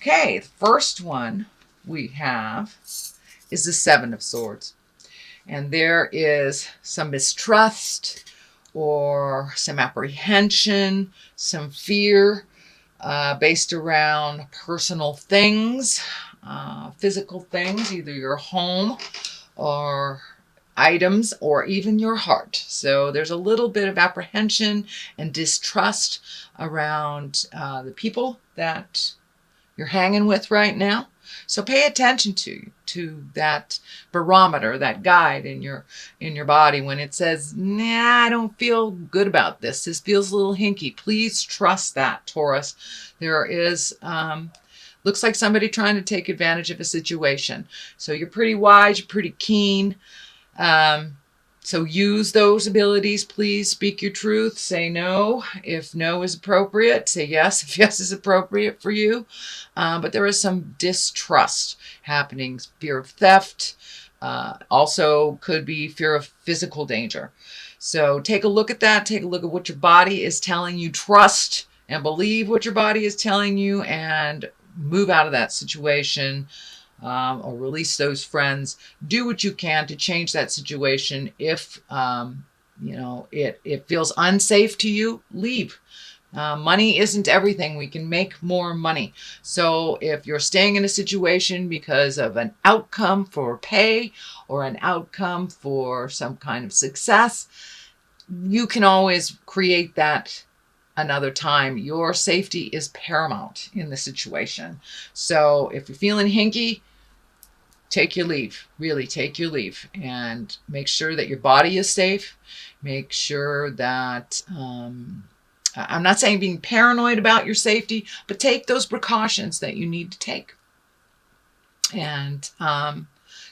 Okay, the first one we have is the Seven of Swords. And there is some mistrust or some apprehension, some fear based around personal things, physical things, either your home or items or even your heart. So there's a little bit of apprehension and distrust around the people that you're hanging with right now. So pay attention to that barometer, that guide in your body when it says, "Nah, I don't feel good about this. This feels a little hinky." Please trust that, Taurus. There is looks like somebody trying to take advantage of a situation. So you're pretty wise, you're pretty keen. So use those abilities. Please speak your truth. Say no if no is appropriate. Say yes if yes is appropriate for you. But there is some distrust happening. Fear of theft. Also could be fear of physical danger. So take a look at that. Take a look at what your body is telling you. Trust and believe what your body is telling you and move out of that situation. Or release those friends. Do what you can to change that situation. If it feels unsafe to you, leave. Money isn't everything. We can make more money. So if you're staying in a situation because of an outcome for pay or an outcome for some kind of success, you can always create that another time. Your safety is paramount in the situation. So if you're feeling hinky, take your leave. Really take your leave and make sure that your body is safe. Make sure that, I'm not saying being paranoid about your safety, but take those precautions that you need to take. And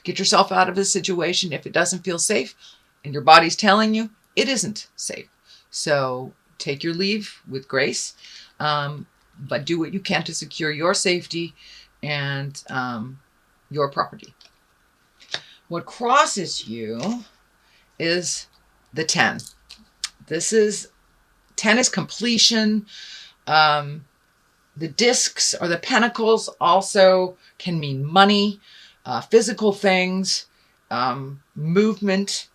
get yourself out of a situation if it doesn't feel safe and your body's telling you it isn't safe. So take your leave with grace, but do what you can to secure your safety and your property. What crosses you is the 10. 10 is completion. The discs or the pentacles also can mean money, physical things, movement,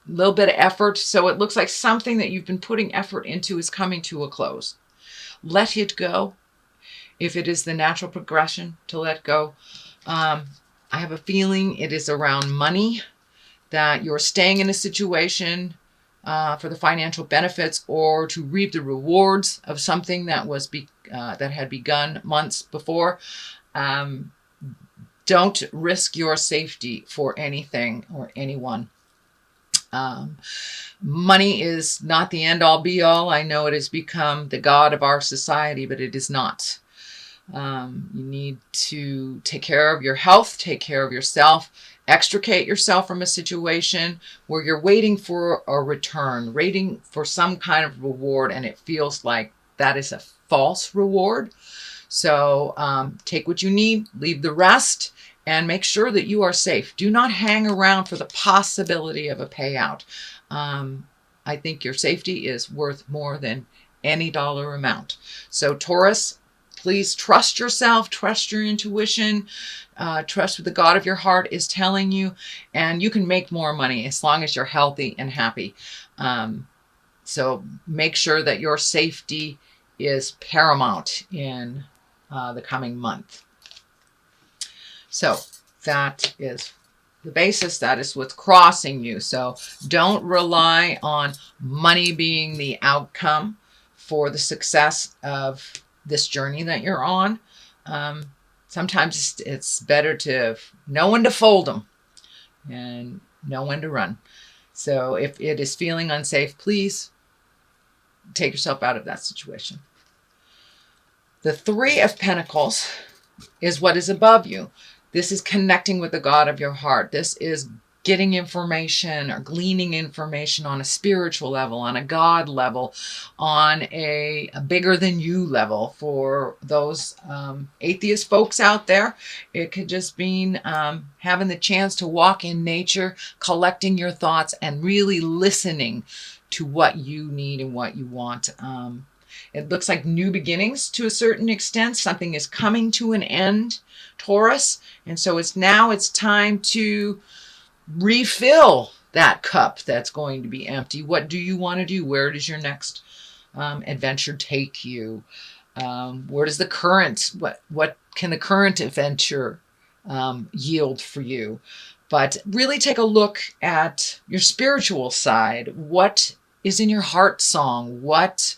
a little bit of effort. So it looks like something that you've been putting effort into is coming to a close. Let it go. If it is the natural progression to let go. I have a feeling it is around money, that you're staying in a situation for the financial benefits or to reap the rewards of something that was that had begun months before. Don't risk your safety for anything or anyone. Money is not the end all be all. I know it has become the god of our society, but it is not. You need to take care of your health, take care of yourself, extricate yourself from a situation where you're waiting for a return, waiting for some kind of reward, and it feels like that is a false reward. So take what you need, leave the rest, and make sure that you are safe. Do not hang around for the possibility of a payout. I think your safety is worth more than any dollar amount. So Taurus, please trust yourself, trust your intuition, trust what the God of your heart is telling you, and you can make more money as long as you're healthy and happy. So make sure that your safety is paramount in the coming month. So that is the basis. That is what's crossing you. So don't rely on money being the outcome for the success of this journey that you're on. Sometimes it's better to know when to fold them and know when to run. So if it is feeling unsafe, please take yourself out of that situation. The Three of Pentacles is what is above you. This is connecting with the God of your heart. This is getting information or gleaning information on a spiritual level, on a God level, on a bigger than you level. For those atheist folks out there, it could just mean having the chance to walk in nature, collecting your thoughts, and really listening to what you need and what you want. It looks like new beginnings to a certain extent. Something is coming to an end, Taurus. And so it's time to refill that cup that's going to be empty. What do you want to do? Where does your next adventure take you? Where does the current, what can the current adventure yield for you? But really take a look at your spiritual side. What is in your heart song? What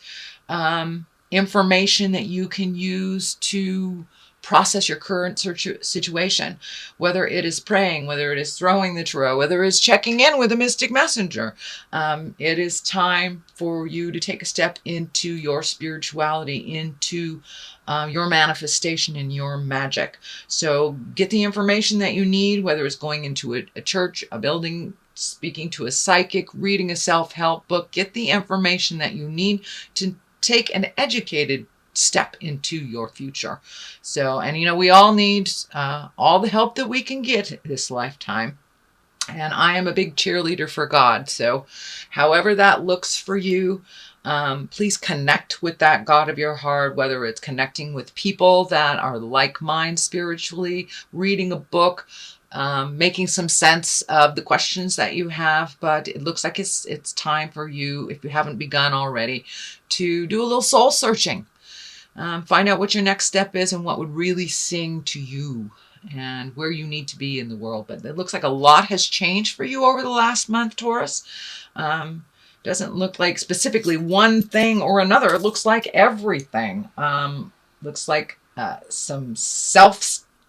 information that you can use to process your current situation, whether it is praying, whether it is throwing the tarot, whether it is checking in with a mystic messenger. It is time for you to take a step into your spirituality, into your manifestation and your magic. So get the information that you need, whether it's going into a church, a building, speaking to a psychic, reading a self-help book. Get the information that you need to take an educated step into your future. So, and we all need all the help that we can get this lifetime. And I am a big cheerleader for God. So however that looks for you, please connect with that God of your heart, whether it's connecting with people that are like mind spiritually, reading a book, making some sense of the questions that you have. But it looks like it's time for you, if you haven't begun already, to do a little soul searching. Find out what your next step is and what would really sing to you and where you need to be in the world. But it looks like a lot has changed for you over the last month, Taurus. Doesn't look like specifically one thing or another. It looks like everything. Looks like some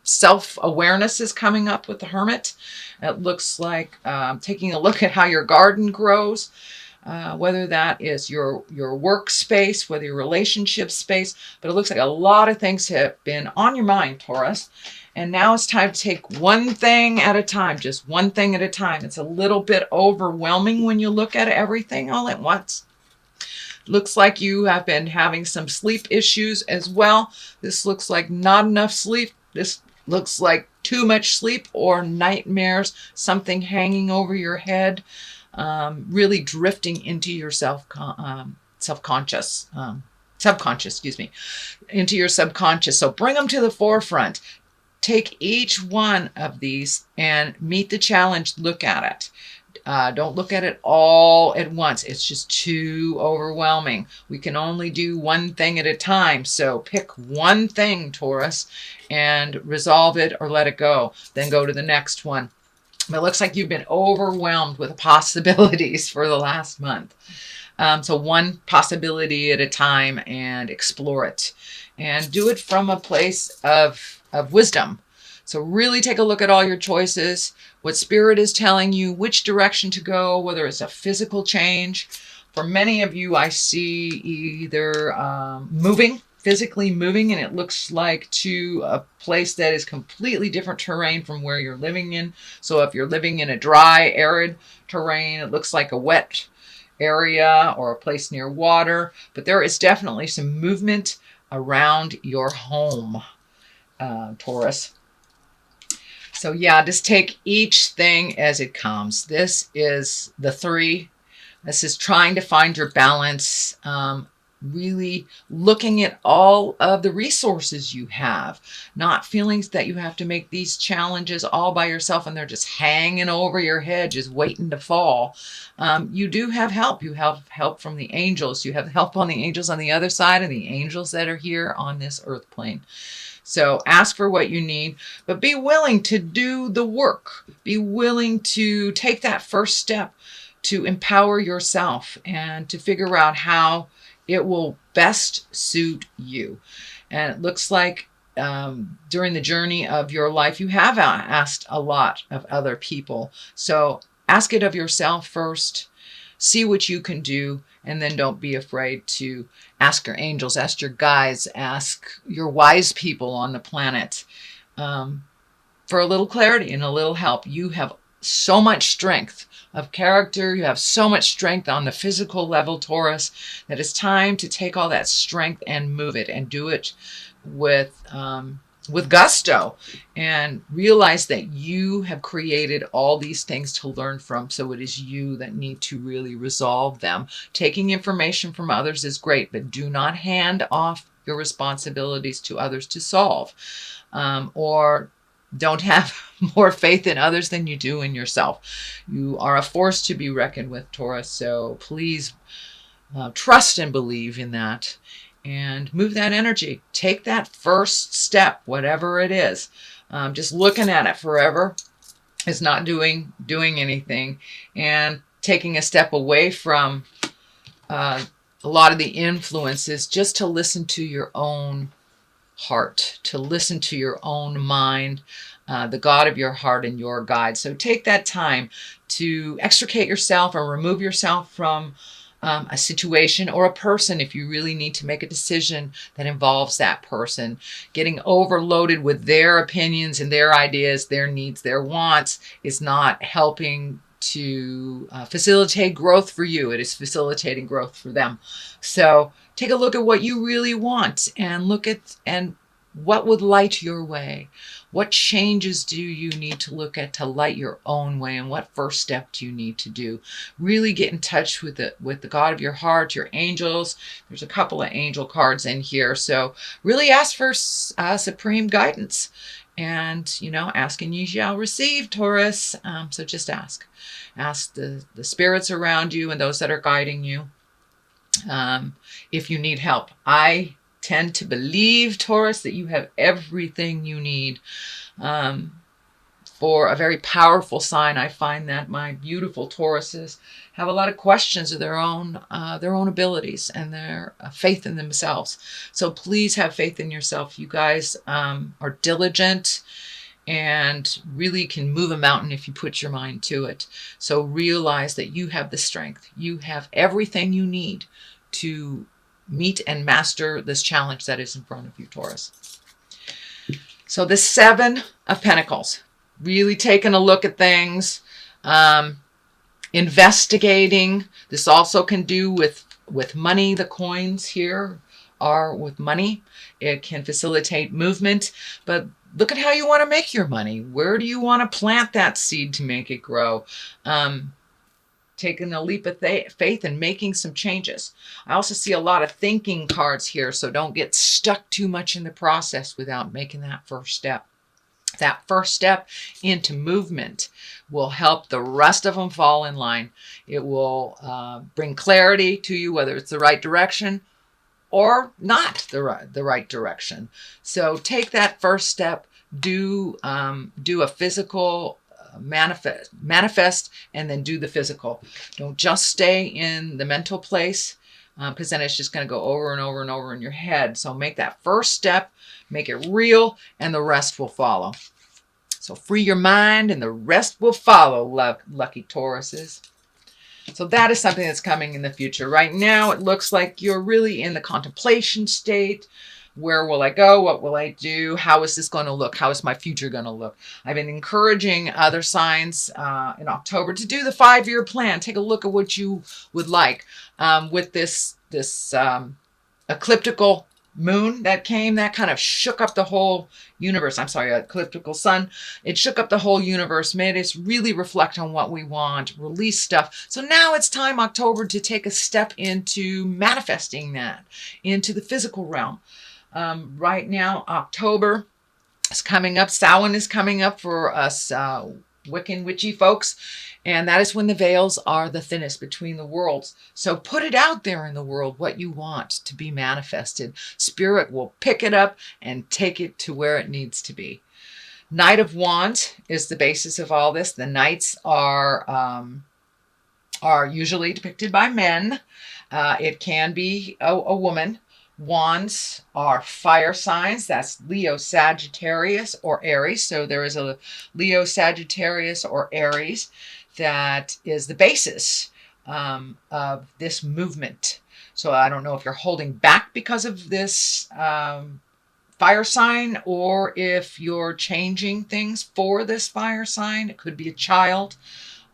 self-awareness is coming up with the Hermit. It looks like taking a look at how your garden grows. Whether that is your workspace, whether your relationship space, but it looks like a lot of things have been on your mind, Taurus. And now it's time to take one thing at a time, just one thing at a time. It's a little bit overwhelming when you look at everything all at once. Looks like you have been having some sleep issues as well. This looks like not enough sleep. This looks like too much sleep or nightmares, something hanging over your head. Really drifting into your subconscious, into your subconscious. So bring them to the forefront. Take each one of these and meet the challenge. Look at it. Don't look at it all at once. It's just too overwhelming. We can only do one thing at a time. So pick one thing, Taurus, and resolve it or let it go. Then go to the next one. It looks like you've been overwhelmed with possibilities for the last month. So one possibility at a time and explore it. And do it from a place of wisdom. So really take a look at all your choices, what Spirit is telling you, which direction to go, whether it's a physical change. For many of you, I see either physically moving, and it looks like to a place that is completely different terrain from where you're living in. So if you're living in a dry, arid terrain, it looks like a wet area or a place near water. But there is definitely some movement around your home, Taurus. So yeah, just take each thing as it comes. This is the 3. This is trying to find your balance. Really looking at all of the resources you have, not feeling that you have to make these challenges all by yourself and they're just hanging over your head, just waiting to fall. You do have help. You have help from the angels. You have help on the angels on the other side and the angels that are here on this earth plane. So ask for what you need, but be willing to do the work. Be willing to take that first step to empower yourself and to figure out how it will best suit you. And it looks like during the journey of your life, you have asked a lot of other people. So ask it of yourself first, see what you can do, and then don't be afraid to ask your angels, ask your guides, ask your wise people on the planet for a little clarity and a little help. You have so much strength of character. You have so much strength on the physical level, Taurus, that it's time to take all that strength and move it and do it with with gusto, and realize that you have created all these things to learn from. So it is you that need to really resolve them. Taking information from others is great, but do not hand off your responsibilities to others to solve, or don't have more faith in others than you do in yourself. You are a force to be reckoned with, Taurus. So please trust and believe in that, and move that energy. Take that first step, whatever it is. Just looking at it forever is not doing anything, and taking a step away from a lot of the influences, just to listen to your own heart, to listen to your own mind, the God of your heart and your guide. So take that time to extricate yourself or remove yourself from a situation or a person if you really need to make a decision that involves that person. Getting overloaded with their opinions and their ideas, their needs, their wants is not helping to facilitate growth for you. It is facilitating growth for them. So take a look at what you really want, and look at what would light your way. What changes do you need to look at to light your own way, and what first step do you need to do? Really get in touch with the God of your heart, your angels. There's a couple of angel cards in here, so really ask for supreme guidance. And ask and ye shall receive, Taurus. So just ask the spirits around you and those that are guiding you, if you need help. I tend to believe, Taurus, that you have everything you need for a very powerful sign. I find that my beautiful Tauruses have a lot of questions of their own abilities and their faith in themselves. So please have faith in yourself. You guys are diligent and really can move a mountain if you put your mind to it. So realize that you have the strength. You have everything you need to meet and master this challenge that is in front of you, Taurus. So the Seven of Pentacles, really taking a look at things, investigating. This also can do with money. The coins here are with money. It can facilitate movement, but look at how you want to make your money. Where do you want to plant that seed to make it grow? Taking a leap of faith and making some changes. I also see a lot of thinking cards here, so don't get stuck too much in the process without making that first step. That first step into movement will help the rest of them fall in line. It will bring clarity to you, whether it's the right direction or not the right direction. So take that first step. Do a physical manifest, and then do the physical. Don't just stay in the mental place, because then it's just going to go over and over and over in your head. So make that first step, make it real, and the rest will follow. So free your mind and the rest will follow, lucky Tauruses. So that is something that's coming in the future. Right now it looks like you're really in the contemplation state. Where will I go? What will I do? How is this going to look? How is my future going to look? I've been encouraging other signs in October to do the 5-year plan. Take a look at what you would like. With this ecliptical moon that came, that kind of shook up the whole universe. I'm sorry, ecliptical sun. It shook up the whole universe, made us really reflect on what we want, release stuff. So now it's time, October, to take a step into manifesting that into the physical realm. Right now, October is coming up. Samhain is coming up for us Wiccan witchy folks. And that is when the veils are the thinnest between the worlds. So put it out there in the world, what you want to be manifested. Spirit will pick it up and take it to where it needs to be. Knight of Wands is the basis of all this. The knights are usually depicted by men. It can be a woman. Wands are fire signs. That's Leo, Sagittarius, or Aries. So there is a Leo, Sagittarius, or Aries that is the basis of this movement. So I don't know if you're holding back because of this fire sign, or if you're changing things for this fire sign. It could be a child.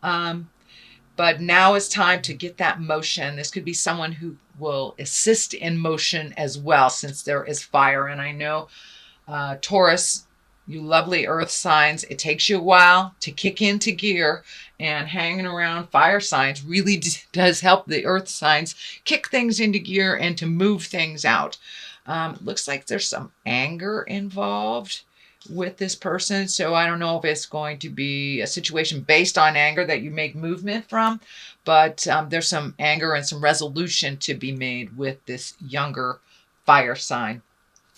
But now is time to get that motion. This could be someone who will assist in motion as well, since there is fire. And I know Taurus, you lovely earth signs, it takes you a while to kick into gear, and hanging around fire signs really does help the earth signs kick things into gear and to move things out. Looks like there's some anger involved with this person. So I don't know if it's going to be a situation based on anger that you make movement from, but there's some anger and some resolution to be made with this younger fire sign.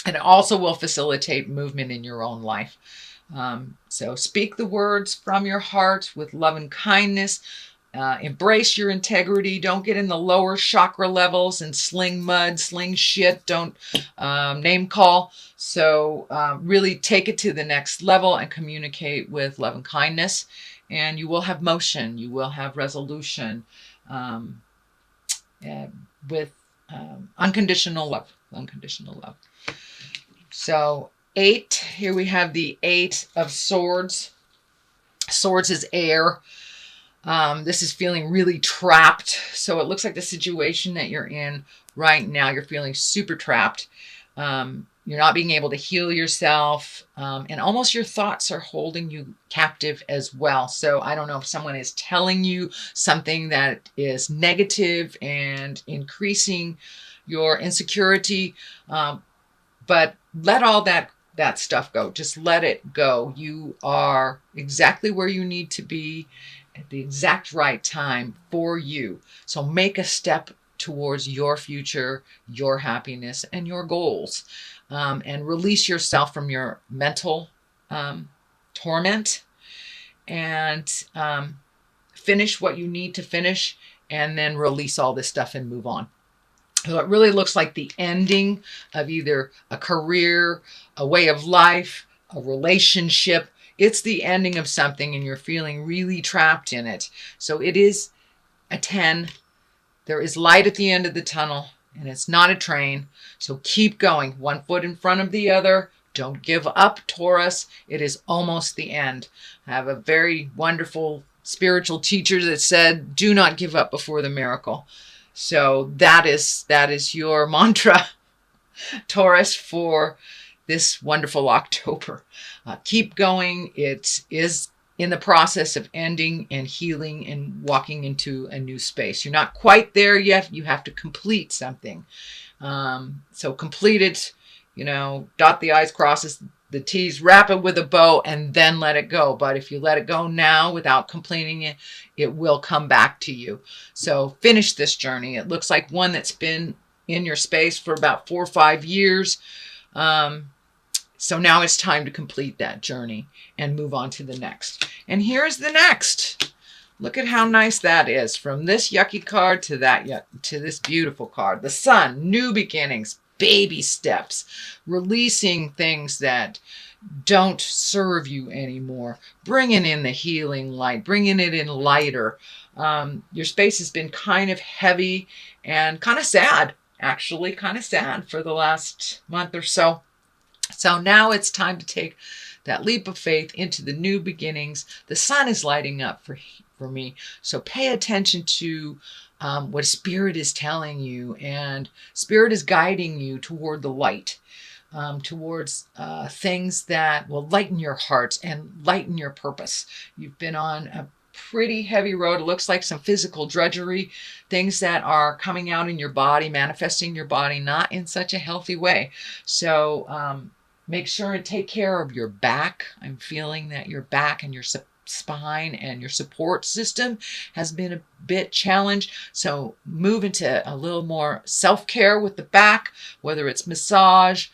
And it also will facilitate movement in your own life. So speak the words from your heart with love and kindness. Embrace your integrity. Don't get in the lower chakra levels and sling mud, sling shit. Don't name call. So really take it to the next level and communicate with love and kindness. And you will have motion. You will have resolution with unconditional love. Unconditional love. So 8, here we have the 8 of Swords. Swords is air. This is feeling really trapped. So it looks like the situation that you're in right now, you're feeling super trapped. You're not being able to heal yourself. And almost your thoughts are holding you captive as well. So I don't know if someone is telling you something that is negative and increasing your insecurity. But let all that stuff go. Just let it go. You are exactly where you need to be at the exact right time for you. So make a step towards your future, your happiness, and your goals. And release yourself from your mental torment and finish what you need to finish, and then release all this stuff and move on. So it really looks like the ending of either a career, a way of life, a relationship. It's the ending of something and you're feeling really trapped in it. So it is a 10. There is light at the end of the tunnel and it's not a train. So keep going, one foot in front of the other. Don't give up, Taurus. It is almost the end. I have a very wonderful spiritual teacher that said, do not give up before the miracle. So that is your mantra, Taurus, for this wonderful October. Keep going. It is in the process of ending and healing and walking into a new space. You're not quite there yet. You have to complete something. So complete it, dot the I's, crosses the T's, wrap it with a bow, and then let it go. But if you let it go now without completing it, it will come back to you. So finish this journey. It looks like one that's been in your space for about 4 or 5 years. So now it's time to complete that journey and move on to the next. And here's the next. Look at how nice that is. From this yucky card to to this beautiful card. The Sun, new beginnings, baby steps, releasing things that don't serve you anymore, bringing in the healing light, bringing it in lighter. Your space has been kind of heavy and kind of sad, actually, kind of sad for the last month or so. So now it's time to take that leap of faith into the new beginnings. The sun is lighting up for me. So pay attention to what Spirit is telling you, and Spirit is guiding you toward the light, towards things that will lighten your heart and lighten your purpose. You've been on a pretty heavy road. It looks like some physical drudgery, things that are coming out in your body, manifesting your body, not in such a healthy way. So make sure and take care of your back. I'm feeling that your back and your spine and your support system has been a bit challenged. So move into a little more self-care with the back, whether it's massage,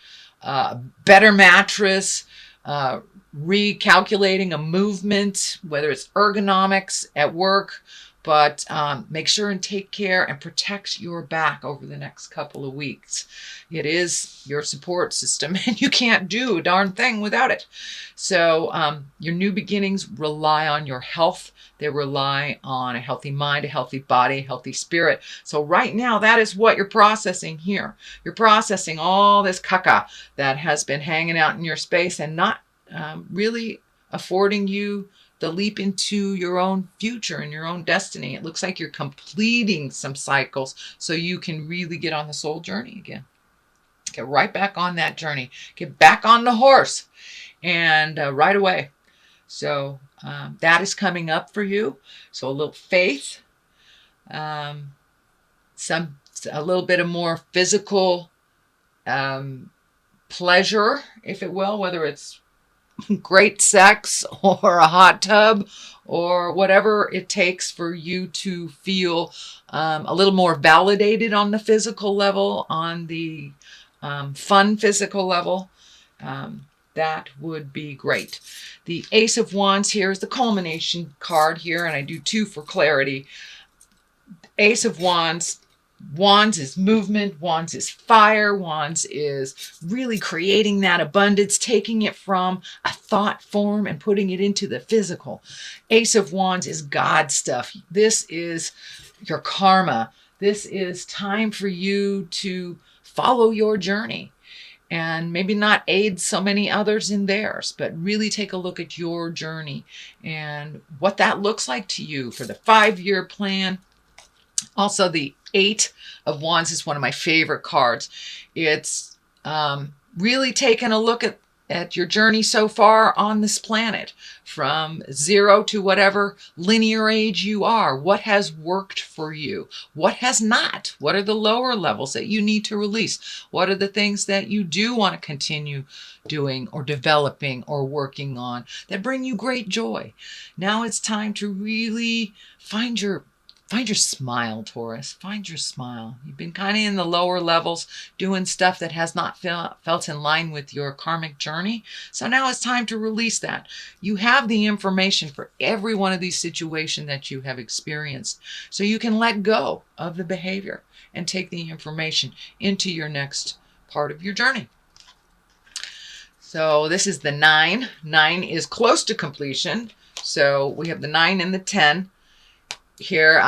better mattress, recalculating a movement, whether it's ergonomics at work. But make sure and take care and protect your back over the next couple of weeks. It is your support system and you can't do a darn thing without it. So your new beginnings rely on your health. They rely on a healthy mind, a healthy body, a healthy spirit. So right now, that is what you're processing here. You're processing all this caca that has been hanging out in your space and not really affording you the leap into your own future and your own destiny. It looks like you're completing some cycles so you can really get on the soul journey again. Get right back on that journey. Get back on the horse and right away. So that is coming up for you. So a little faith, a little bit of more physical pleasure, if it will, whether it's great sex or a hot tub or whatever it takes for you to feel a little more validated on the physical level, on the fun physical level. That would be great. The Ace of Wands here is the culmination card here, and I do two for clarity. Ace of Wands. Wands is movement. Wands is fire. Wands is really creating that abundance, taking it from a thought form and putting it into the physical. Ace of Wands is God stuff. This is your karma. This is time for you to follow your journey and maybe not aid so many others in theirs, but really take a look at your journey and what that looks like to you for the 5-year plan. Also, the 8 of Wands is one of my favorite cards. It's really taking a look at your journey so far on this planet, from 0 to whatever linear age you are. What has worked for you? What has not? What are the lower levels that you need to release? What are the things that you do want to continue doing or developing or working on that bring you great joy? Now it's time to really find your smile, Taurus. Find your smile. You've been kind of in the lower levels doing stuff that has not felt in line with your karmic journey. So now it's time to release that. You have the information for every one of these situations that you have experienced. So you can let go of the behavior and take the information into your next part of your journey. So this is the 9. 9 is close to completion. So we have the 9 and the 10. Here,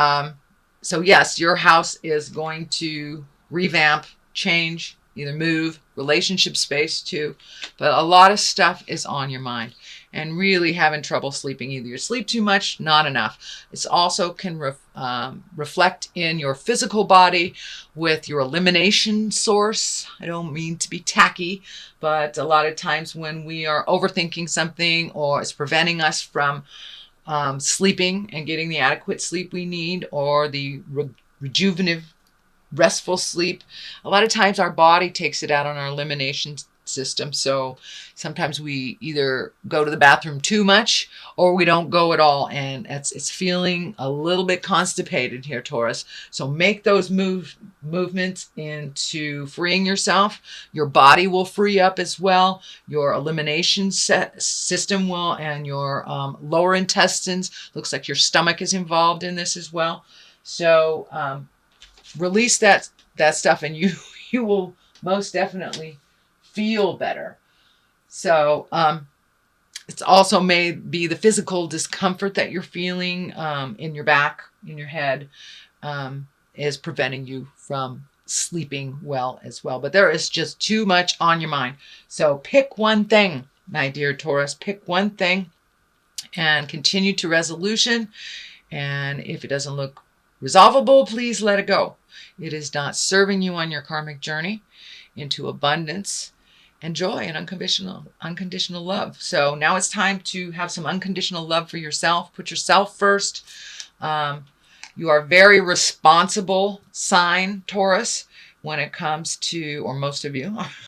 so yes, your house is going to revamp, change, either move, relationship space too, but a lot of stuff is on your mind and really having trouble sleeping. Either you sleep too much, not enough. It also can reflect in your physical body with your elimination source. I don't mean to be tacky, but a lot of times when we are overthinking something or it's preventing us from sleeping and getting the adequate sleep we need, or the rejuvenative, restful sleep, a lot of times our body takes it out on our elimination system. So sometimes we either go to the bathroom too much or we don't go at all, and it's feeling a little bit constipated here, Taurus. So make those movements into freeing yourself. Your body will free up as well. Your elimination system will, and your lower intestines. Looks like your stomach is involved in this as well. So release that stuff, and you will most definitely feel better. So it's also may be the physical discomfort that you're feeling in your back, in your head, is preventing you from sleeping well as well. But there is just too much on your mind. So pick one thing, my dear Taurus. Pick one thing and continue to resolution. And if it doesn't look resolvable, please let it go. It is not serving you on your karmic journey into abundance and joy and unconditional love. So now it's time to have some unconditional love for yourself. Put yourself first. You are very responsible sign, Taurus, when it comes to, or most of you